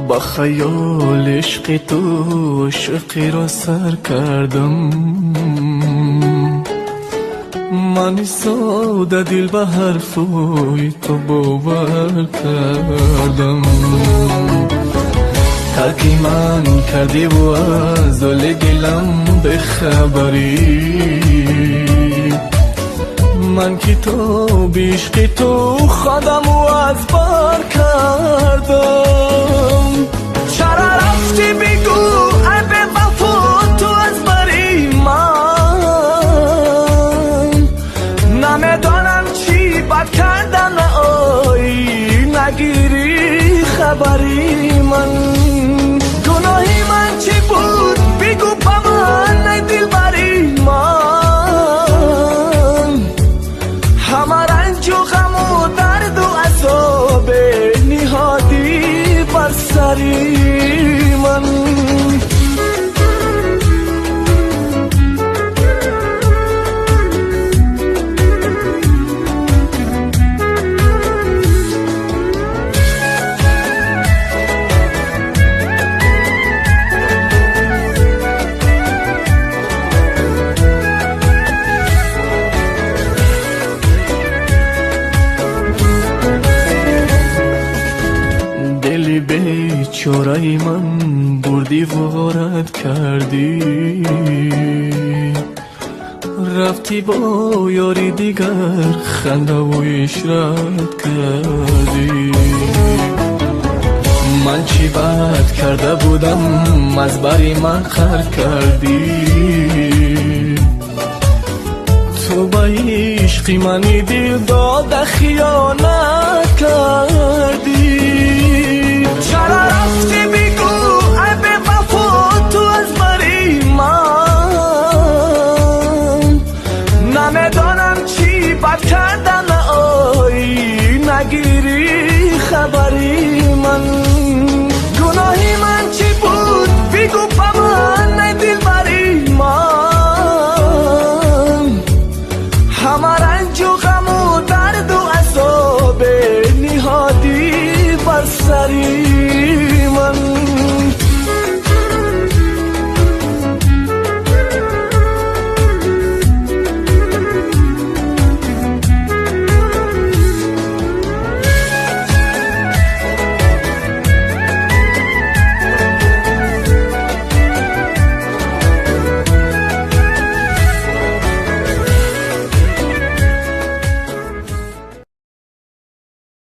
با خیال عشق تو عشقی را سر کردم. من ساده دل به حرفای تو باور کردم. ترکی من کردی و از دل دلم بخبری. من که تو بیشق تو خودم و از بار کردم. چرا رفتی بگو ای به وفا تو از بری من. نمیدانم چی بد کردم آی نگیری خبری من. گناهی من چی بود بگو با من ای دل بری من. همه رنج و غم و درد و عذاب نهادی بر سری من. بیچاره من بردی وارد کردی. رفتی با یاری دیگر خنده و عشرت کردی. من چی بد کرده بودم از بری من خر کردی. تو با عشقی منی دل داده خیانت کردی. چرا رفتی بگو ای به وفا تو از بری من. نمیدانم چی بد کردم آی نگیری خبری من. گناهی من چی بود بگو با من ای دل بری من. همه رنج و غم و درد و عذاب نهادی بر سری من.